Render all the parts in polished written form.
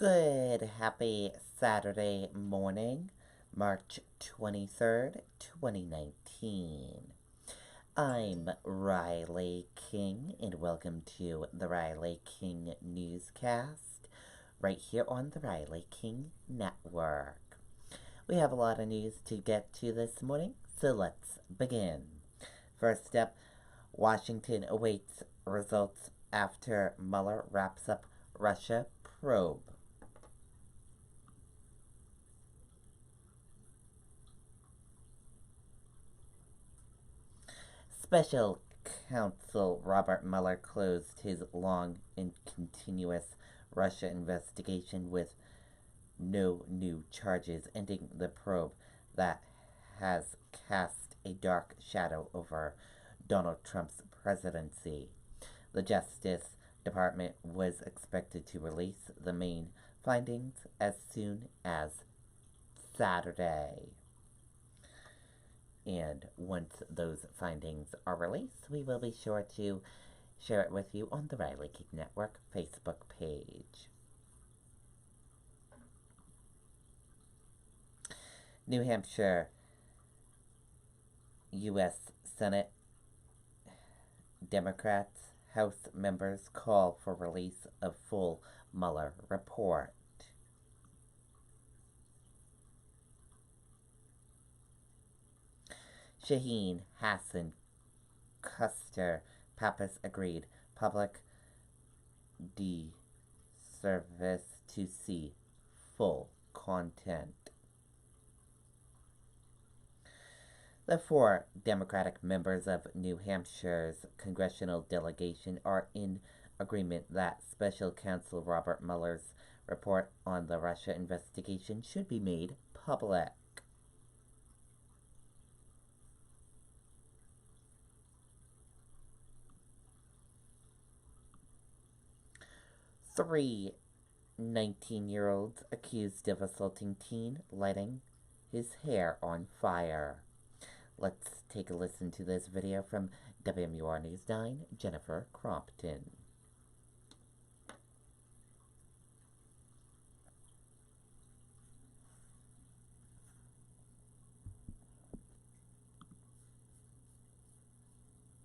Good, happy Saturday morning, March 23rd, 2019. I'm Riley King, and welcome to the Riley King Newscast, right here on the Riley King Network. We have a lot of news to get to this morning, so let's begin. First up, Washington awaits results after Mueller wraps up Russia probe. Special Counsel Robert Mueller closed his long and continuous Russia investigation with no new charges, ending the probe that has cast a dark shadow over Donald Trump's presidency. The Justice Department was expected to release the main findings as soon as Saturday. And once those findings are released, we will be sure to share it with you on the Riley King Network Facebook page. New Hampshire U.S. Senate Democrats House members call for release of full Mueller report. Shaheen, Hassan, Custer, Pappas agreed. Public service to see full content. The 4 Democratic members of New Hampshire's congressional delegation are in agreement that Special Counsel Robert Mueller's report on the Russia investigation should be made public. Three 19-year-olds accused of assaulting teen lighting his hair on fire. Let's take a listen to this video from WMUR News 9, Jennifer Crompton.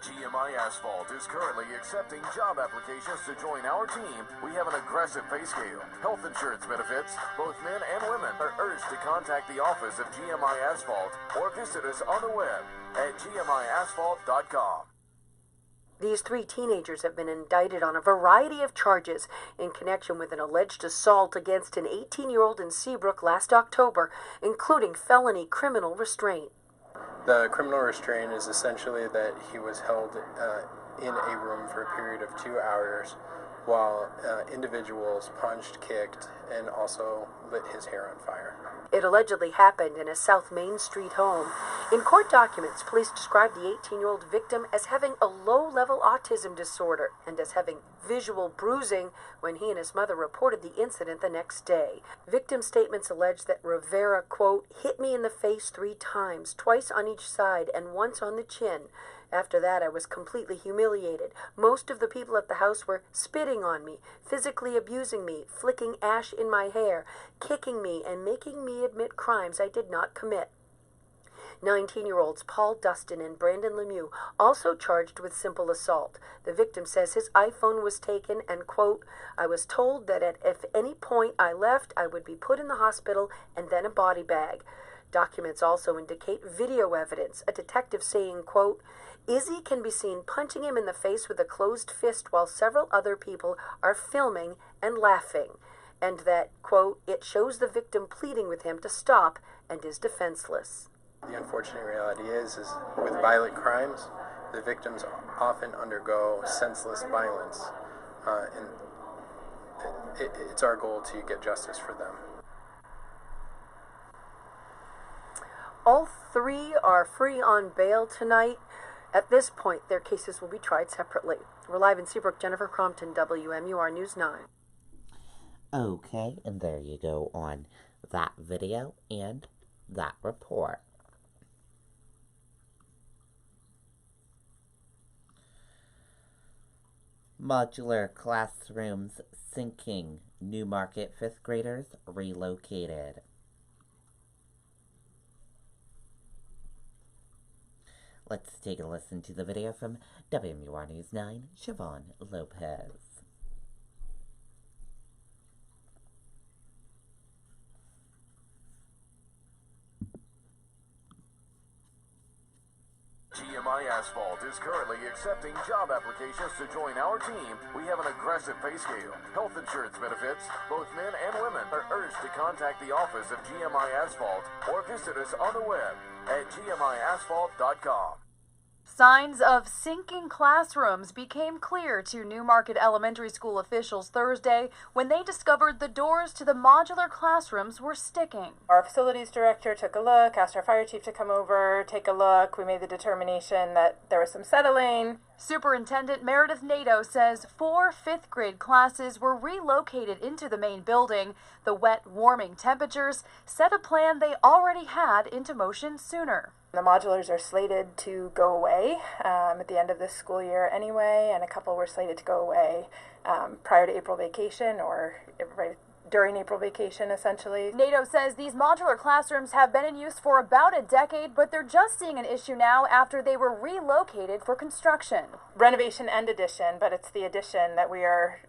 GMI Asphalt is currently accepting job applications to join our team. We have an aggressive pay scale, health insurance benefits. Both men and women are urged to contact the office of GMI Asphalt or visit us on the web at gmiasphalt.com. These 3 teenagers have been indicted on a variety of charges in connection with an alleged assault against an 18-year-old in Seabrook last October, including felony criminal restraint. The criminal restraint is essentially that he was held in a room for a period of 2 hours while individuals punched, kicked, and also lit his hair on fire. It allegedly happened in a South Main Street home. In court documents, police described the 18-year-old victim as having a low-level autism disorder and as having visual bruising when he and his mother reported the incident the next day. Victim statements allege that Rivera, quote, hit me in the face 3 times, twice on each side and once on the chin. After that, I was completely humiliated. Most of the people at the house were spitting on me, physically abusing me, flicking ash in my hair, kicking me, and making me admit crimes I did not commit. 19-year-olds Paul Dustin and Brandon Lemieux also charged with simple assault. The victim says his iPhone was taken and, quote, I was told that if any point I left, I would be put in the hospital and then a body bag. Documents also indicate video evidence, a detective saying, quote, Izzy can be seen punching him in the face with a closed fist while several other people are filming and laughing, and that, quote, it shows the victim pleading with him to stop and is defenseless. The unfortunate reality is with violent crimes, the victims often undergo senseless violence, and it's our goal to get justice for them. All 3 are free on bail tonight. At this point, their cases will be tried separately. We're live in Seabrook. Jennifer Crompton, WMUR News 9. Okay, and there you go on that video and that report. Modular Classrooms sinking Newmarket 5th graders relocated. Let's take a listen to the video from WMUR News 9, Siobhan Lopez. GMI Asphalt is currently accepting job applications to join our team. We have an aggressive pay scale. Health insurance benefits. Both men and women are urged to contact the office of GMI Asphalt or visit us on the web at gmiasphalt.com. Signs of sinking classrooms became clear to Newmarket Elementary School officials Thursday when they discovered the doors to the modular classrooms were sticking. Our facilities director took a look, asked our fire chief to come over, take a look. We made the determination that there was some settling. Superintendent Meredith Nato says 4 5th grade classes were relocated into the main building. The wet, warming temperatures set a plan they already had into motion sooner. The modulars are slated to go away at the end of this school year anyway, and a couple were slated to go away prior to April vacation or right during April vacation, essentially. Nato says these modular classrooms have been in use for about a decade, but they're just seeing an issue now after they were relocated for construction. Renovation and addition, but it's the addition that we are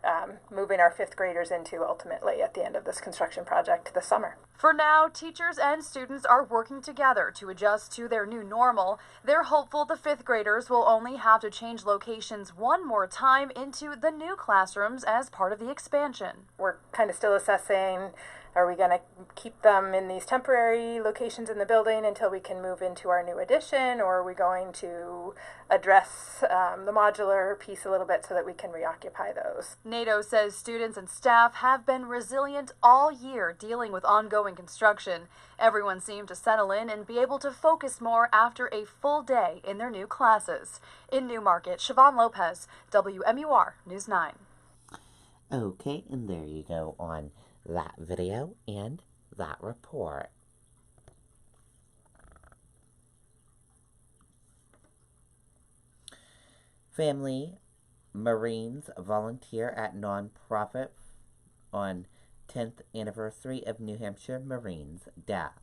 moving our 5th graders into ultimately at the end of this construction project this summer. For now, teachers and students are working together to adjust to their new normal. They're hopeful the 5th graders will only have to change locations one more time into the new classrooms as part of the expansion. We're kind of still assessing, are we going to keep them in these temporary locations in the building until we can move into our new addition, or are we going to address the modular piece a little bit so that we can reoccupy those? Nato says students and staff have been resilient all year dealing with ongoing construction. Everyone seemed to settle in and be able to focus more after a full day in their new classes. In Newmarket, Siobhan Lopez, WMUR News 9. Okay, and there you go on that video and that report. Family Marines volunteer at nonprofit on 10th anniversary of New Hampshire Marines death.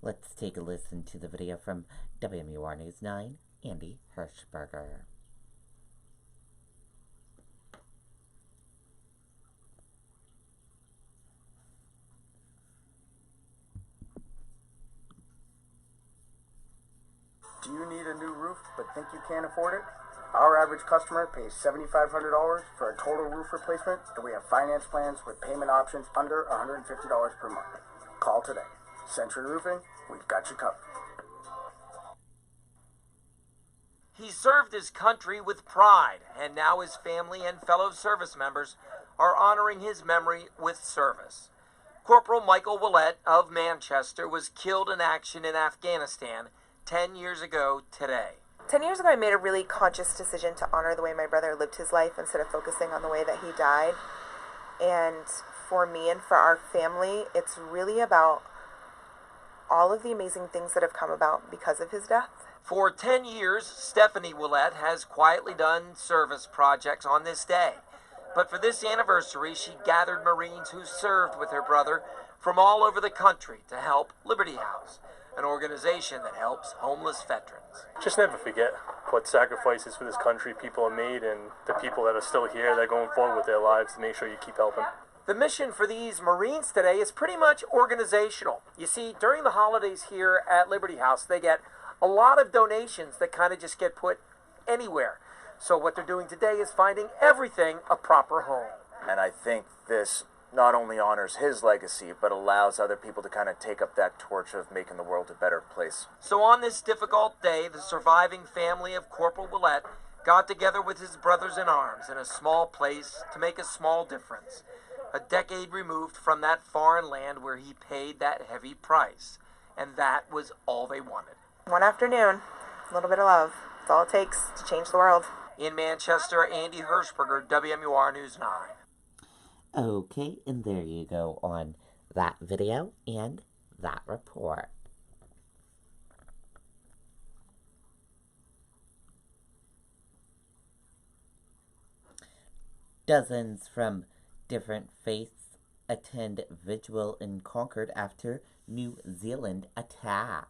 Let's take a listen to the video from WMUR News 9, Andy Hirschberger. Do you need a new roof but think you can't afford it? Our average customer pays $7,500 for a total roof replacement, and we have finance plans with payment options under $150 per month. Call today. Century Roofing, we've got you covered. He served his country with pride, and now his family and fellow service members are honoring his memory with service. Corporal Michael Willett of Manchester was killed in action in Afghanistan 10 years ago today. 10 years ago, I made a really conscious decision to honor the way my brother lived his life instead of focusing on the way that he died. And for me and for our family, it's really about all of the amazing things that have come about because of his death. For 10 years, Stephanie Willett has quietly done service projects on this day. But for this anniversary, she gathered Marines who served with her brother from all over the country to help Liberty House, an organization that helps homeless veterans. Just never forget what sacrifices for this country people have made, and the people that are still here that are going forward with their lives to make sure you keep helping. The mission for these Marines today is pretty much organizational. You see, during the holidays here at Liberty House, they get a lot of donations that kind of just get put anywhere. So what they're doing today is finding everything a proper home. And I think this not only honors his legacy, but allows other people to kind of take up that torch of making the world a better place. So on this difficult day, the surviving family of Corporal Willett got together with his brothers in arms in a small place to make a small difference. A decade removed from that foreign land where he paid that heavy price. And that was all they wanted. One afternoon, a little bit of love. That's all it takes to change the world. In Manchester, Andy Hirschberger, WMUR News 9. Okay, and there you go on that video and that report. Dozens from different faiths attend Vigil in Concord after New Zealand attack.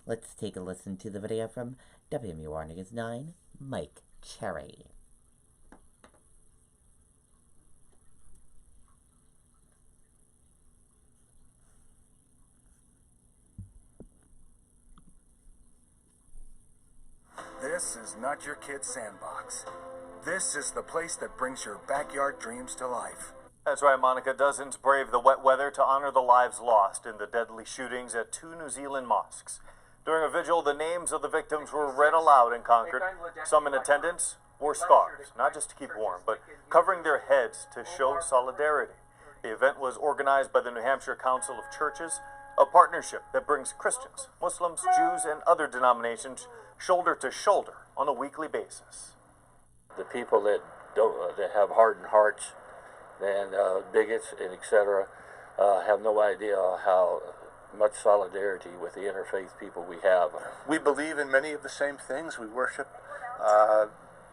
Let's take a listen to the video from WMUR News 9, Mike Cherry. This is not your kid's sandbox. This is the place that brings your backyard dreams to life. That's right, Monica. Dozens braved the wet weather to honor the lives lost in the deadly shootings at 2 New Zealand mosques. During a vigil, the names of the victims were read aloud in Concord. Some in attendance wore scarves, not just to keep warm, but covering their heads to show solidarity. The event was organized by the New Hampshire Council of Churches, a partnership that brings Christians, Muslims, Jews, and other denominations shoulder to shoulder on a weekly basis. The people that don't, that have hardened hearts and bigots and etc. Have no idea how much solidarity with the interfaith people we have. We believe in many of the same things. We worship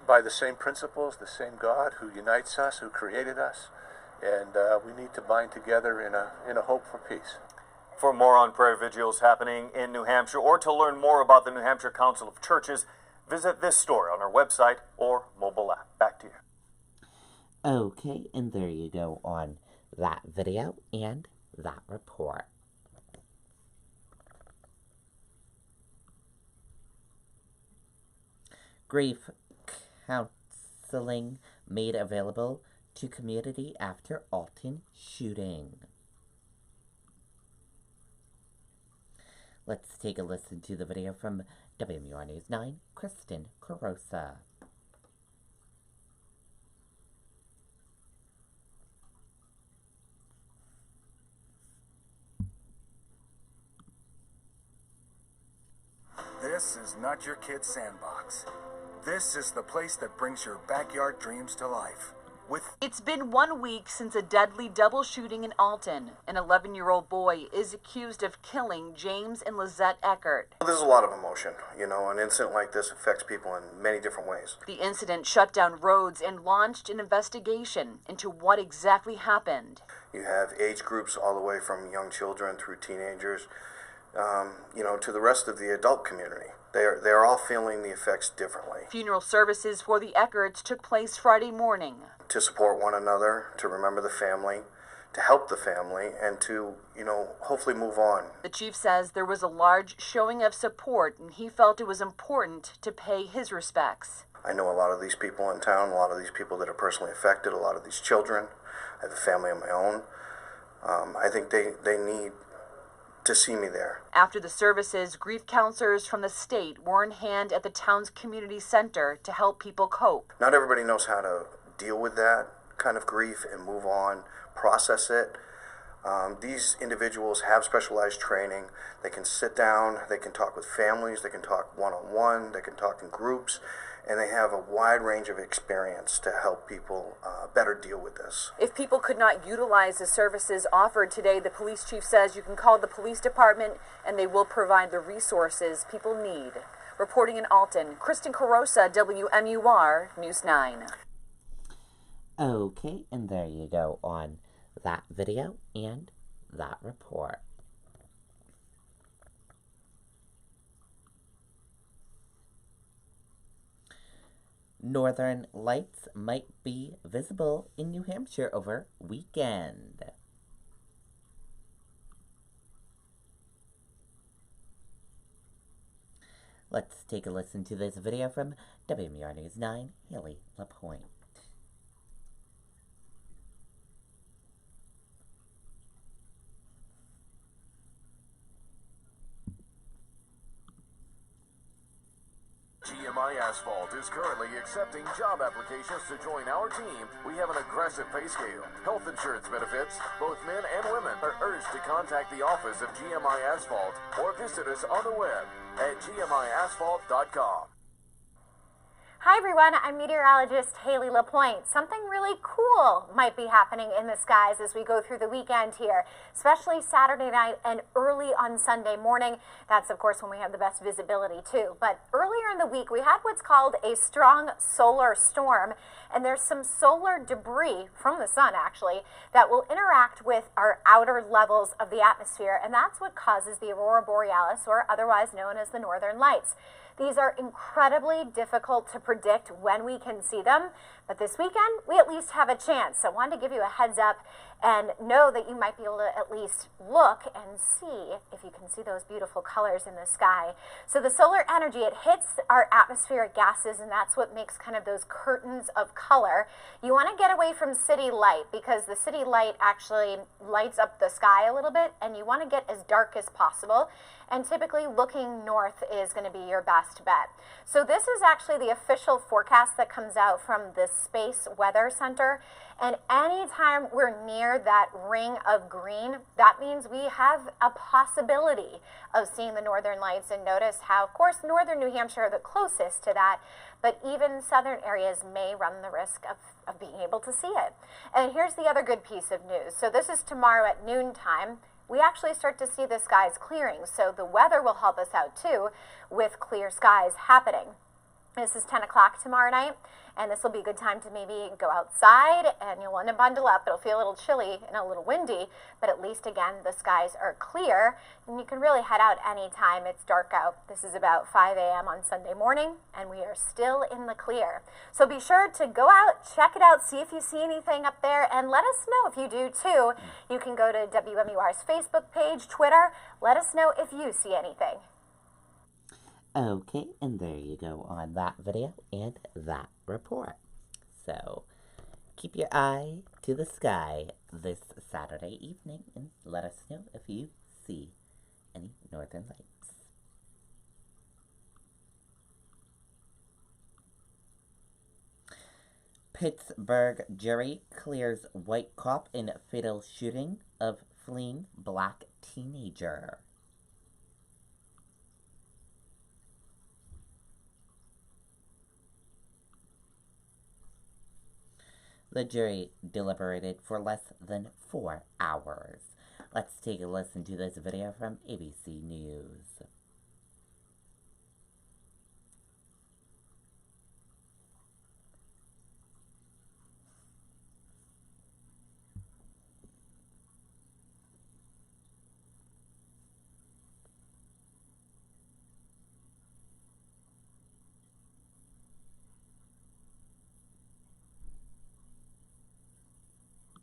by the same principles, the same God who unites us, who created us, and we need to bind together in a hope for peace. For more on prayer vigils happening in New Hampshire, or to learn more about the New Hampshire Council of Churches, visit this story on our website or mobile app. Back to you. Okay, and there you go on that video and that report. Grief counseling made available to community after Alton shooting. Let's take a listen to the video from WMUR News 9, Kristen Carosa. This is not your kid's sandbox. This is the place that brings your backyard dreams to life. It's been 1 week since a deadly double shooting in Alton. An 11-year-old boy is accused of killing James and Lizette Eckert. There's a lot of emotion. You know, an incident like this affects people in many different ways. The incident shut down roads and launched an investigation into what exactly happened. You have age groups all the way from young children through teenagers, you know, to the rest of the adult community. They're all feeling the effects differently. Funeral services for the Eckerts took place Friday morning. To support one another, to remember the family, to help the family, and to, you know, hopefully move on. The chief says there was a large showing of support, and he felt it was important to pay his respects. I know a lot of these people in town, a lot of these people that are personally affected, a lot of these children. I have a family of my own. I think they need to see me there. After the services, grief counselors from the state were in hand at the town's community center to help people cope. Not everybody knows how to deal with that kind of grief and move on, process it. These individuals have specialized training. They can sit down, they can talk with families, they can talk one-on-one, they can talk in groups, and they have a wide range of experience to help people better deal with this. If people could not utilize the services offered today, the police chief says you can call the police department and they will provide the resources people need. Reporting in Alton, Kristen Carosa, WMUR News 9. Okay, and there you go on that video and that report. Northern lights might be visible in New Hampshire over weekend. Let's take a listen to this video from WMUR News 9, Haley LaPointe. GMI Asphalt is currently accepting job applications to join our team. We have an aggressive pay scale. Health insurance benefits. Both men and women are urged to contact the office of GMI Asphalt or visit us on the web at gmiasphalt.com. Hi everyone, I'm meteorologist Haley LaPointe. Something really cool might be happening in the skies as we go through the weekend here, especially Saturday night and early on Sunday morning. That's of course when we have the best visibility too. But earlier in the week we had what's called a strong solar storm, and there's some solar debris from the sun actually that will interact with our outer levels of the atmosphere, and that's what causes the aurora borealis, or otherwise known as the northern lights. These are incredibly difficult to predict when we can see them, but this weekend we at least have a chance. So I wanted to give you a heads up and know that you might be able to at least look and see if you can see those beautiful colors in the sky. So the solar energy, it hits our atmospheric gases, and that's what makes kind of those curtains of color. You want to get away from city light because the city light actually lights up the sky a little bit, and you want to get as dark as possible. And typically looking north is going to be your best bet. So this is actually the official forecast that comes out from the Space Weather Center. And anytime we're near that ring of green, that means we have a possibility of seeing the northern lights. And notice how, of course, northern New Hampshire are the closest to that, but even southern areas may run the risk of being able to see it. And here's the other good piece of news. So this is tomorrow at noontime. We actually start to see the skies clearing, so the weather will help us out too with clear skies happening. This is 10 o'clock tomorrow night, and this will be a good time to maybe go outside, and you'll want to bundle up. It'll feel a little chilly and a little windy, but at least, again, the skies are clear, and you can really head out anytime it's dark out. This is about 5 a.m. on Sunday morning, and we are still in the clear. So be sure to go out, check it out, see if you see anything up there, and let us know if you do too. You can go to WMUR's Facebook page, Twitter. Let us know if you see anything. Okay, and there you go on that video and that report. So, keep your eye to the sky this Saturday evening and let us know if you see any northern lights. Pittsburgh jury clears white cop in fatal shooting of fleeing black teenager. The jury deliberated for less than 4 hours. Let's take a listen to this video from ABC News.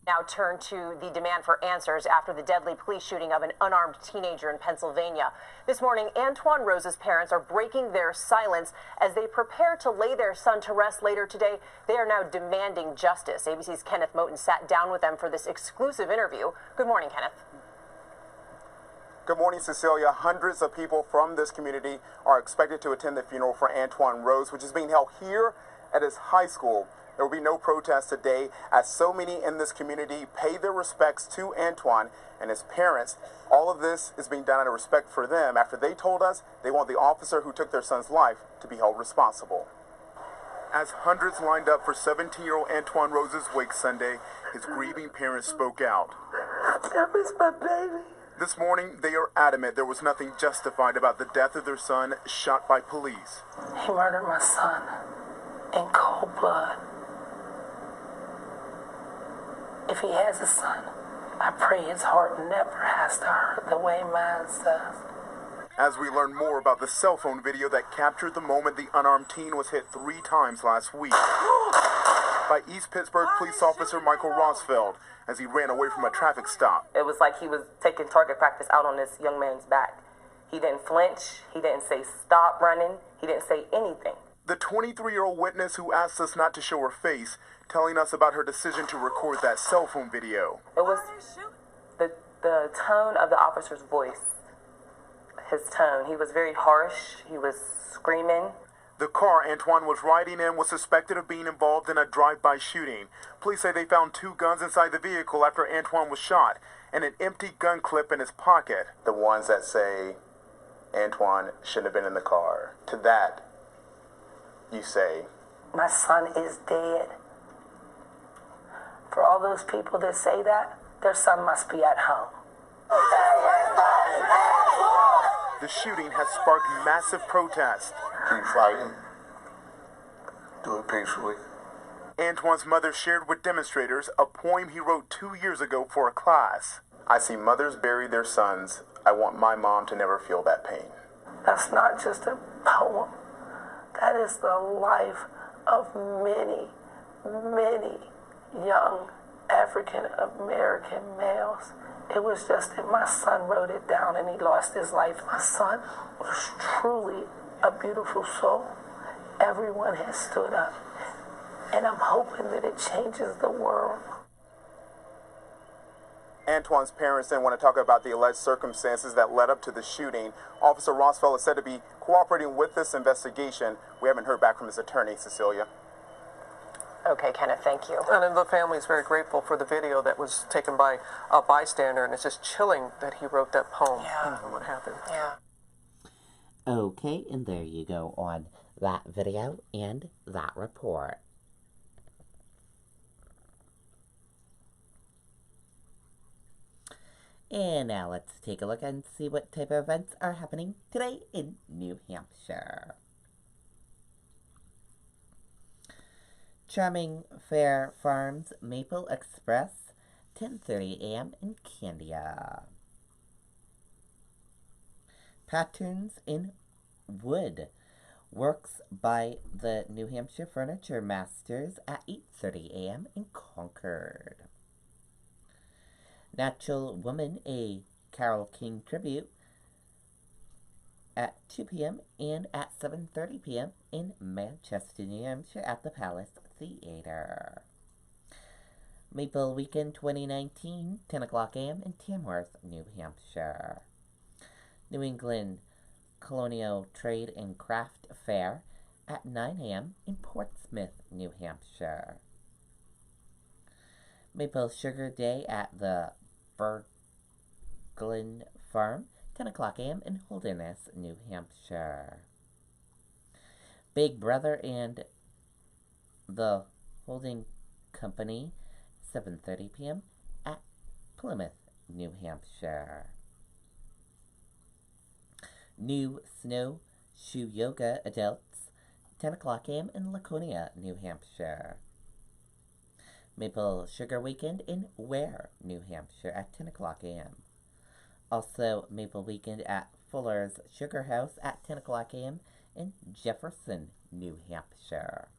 Now turn to the demand for answers after the deadly police shooting of an unarmed teenager in Pennsylvania. This morning, Antwon Rose's parents are breaking their silence as they prepare to lay their son to rest later today. They are now demanding justice. ABC's Kenneth Moten sat down with them for this exclusive interview. Good morning, Kenneth. Good morning, Cecilia. Hundreds of people from this community are expected to attend the funeral for Antwon Rose, which is being held here at his high school. There will be no protest today as so many in this community pay their respects to Antwon and his parents. All of this is being done out of respect for them after they told us they want the officer who took their son's life to be held responsible. As hundreds lined up for 17-year-old Antwon Rose's wake Sunday, his grieving parents spoke out. That was my baby. This morning, they are adamant there was nothing justified about the death of their son shot by police. He murdered my son in cold blood. If he has a son, I pray his heart never has to hurt the way mine does. As we learn more about the cell phone video that captured the moment the unarmed teen was hit 3 times last week by East Pittsburgh police officer Michael Rosfeld as he ran away from a traffic stop. It was like he was taking target practice out on this young man's back. He didn't flinch. He didn't say stop running. He didn't say anything. The 23-year-old witness who asked us not to show her face, telling us about her decision to record that cell phone video. It was the tone of the officer's voice, his tone. He was very harsh. He was screaming. The car Antwon was riding in was suspected of being involved in a drive-by shooting. Police say they found 2 guns inside the vehicle after Antwon was shot and an empty gun clip in his pocket. The ones that say Antwon shouldn't have been in the car. To that, you say my son is dead. For all those people that say that, their son must be at home. The shooting has sparked massive protests. Keep fighting. Do it peacefully. Antwon's mother shared with demonstrators a poem he wrote 2 years ago for a class. I see mothers bury their sons. I want my mom to never feel that pain. That's not just a poem. That is the life of many, many young African American males. It was just that my son wrote it down and he lost his life. My son was truly a beautiful soul. Everyone has stood up. And I'm hoping that it changes the world. Antwon's parents didn't want to talk about the alleged circumstances that led up to the shooting. Officer Rossfeld is said to be cooperating with this investigation. We haven't heard back from his attorney, Cecilia. Okay, Kenneth, thank you. And the family is very grateful for the video that was taken by a bystander, and it's just chilling that he wrote that poem. Yeah. What happened. Yeah. Okay, and there you go on that video and that report. And now let's take a look and see what type of events are happening today in New Hampshire. Charming Fair Farms Maple Express, 10:30 a.m. in Candia. Patterns in Wood, works by the New Hampshire Furniture Masters at 8:30 a.m. in Concord. Natural Woman, a Carole King tribute at 2 p.m. and at 7:30 p.m. in Manchester, New Hampshire at the Palace Theater. Maple Weekend 2019, 10 o'clock a.m. in Tamworth, New Hampshire. New England Colonial Trade and Craft Fair at 9 a.m. in Portsmouth, New Hampshire. Maple Sugar Day at the Berglund Farm, 10 o'clock a.m. in Holderness, New Hampshire. Big Brother and the Holding Company, 7:30 p.m. at Plymouth, New Hampshire. New Snow Shoe Yoga Adults, 10 o'clock a.m. in Laconia, New Hampshire. Maple Sugar Weekend in Ware, New Hampshire at 10 o'clock a.m. Also, Maple Weekend at Fuller's Sugar House at 10 o'clock a.m. in Jefferson, New Hampshire.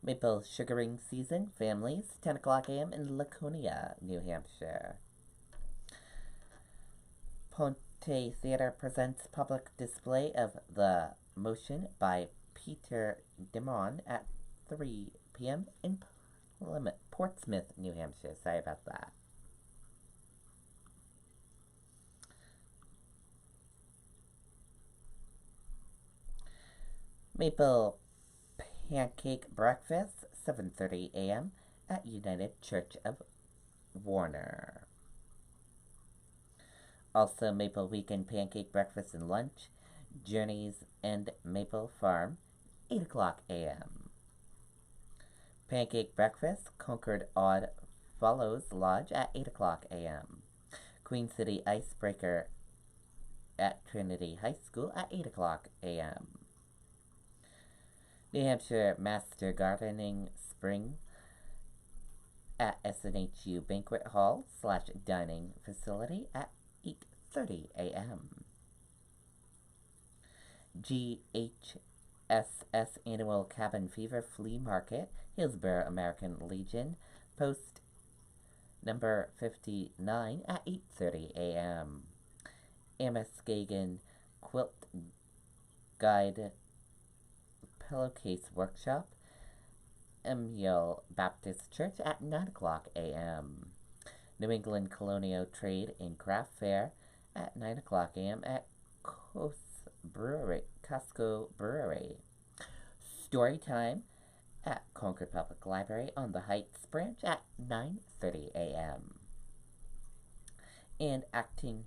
Maple Sugaring Season Families, 10 o'clock a.m. in Laconia, New Hampshire. Ponte Theatre presents public display of The Motion by Peter Dimon at 3 p.m. in Portsmouth, New Hampshire. Sorry about that. Maple Pancake Breakfast, 7:30 a.m. at United Church of Warner. Also, Maple Weekend Pancake Breakfast and Lunch, Journeys and Maple Farm, 8 o'clock a.m. Pancake Breakfast, Concord Odd Follows Lodge at 8 o'clock a.m. Queen City Icebreaker at Trinity High School at 8 o'clock a.m. New Hampshire Master Gardening Spring at SNHU Banquet Hall / Dining Facility at 8:30 a.m. GHSS Annual Cabin Fever Flea Market, Hillsborough American Legion, Post number 59 at 8:30 a.m. Amoskegon Quilt Guide Pillowcase Workshop, Emmanuel Baptist Church at 9 o'clock a.m. New England Colonial Trade and Craft Fair at 9 o'clock a.m. at Costco Brewery. Story time at Concord Public Library on the Heights branch at 9:30 a.m. And acting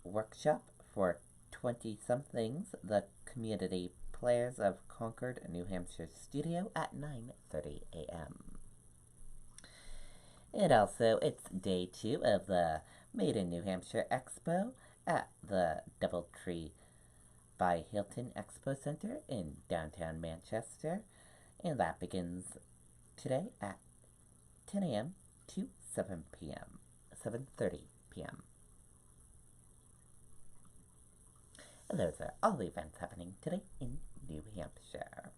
workshop for 20-somethings, the Community Players of Concord, New Hampshire studio at 9:30 a.m. And also, it's day 2 of the Made in New Hampshire Expo at the Doubletree by Hilton Expo Center in downtown Manchester. And that begins today at 10 a.m. to 7 p.m. 7:30 p.m. And those are all the events happening today in New Hampshire.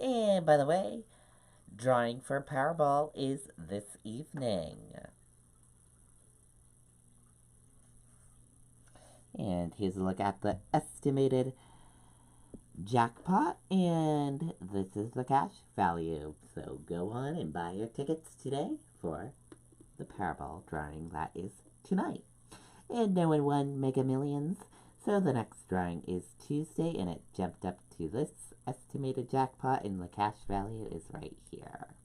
And by the way, drawing for Powerball is this evening. And here's a look at the estimated jackpot, and this is the cash value. So go on and buy your tickets today for the Powerball drawing that is tonight. And no one won Mega Millions, so the next drawing is Tuesday, and it jumped up to this estimated jackpot, and the cash value is right here.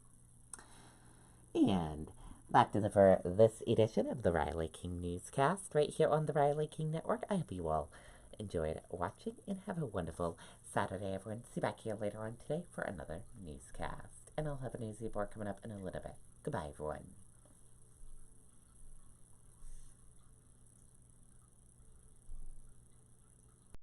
And that does it for this edition of the Riley King Newscast right here on the Riley King Network. I hope you all enjoyed watching, and have a wonderful Saturday, everyone. See you back here later on today for another newscast. And I'll have a news report coming up in a little bit. Goodbye, everyone.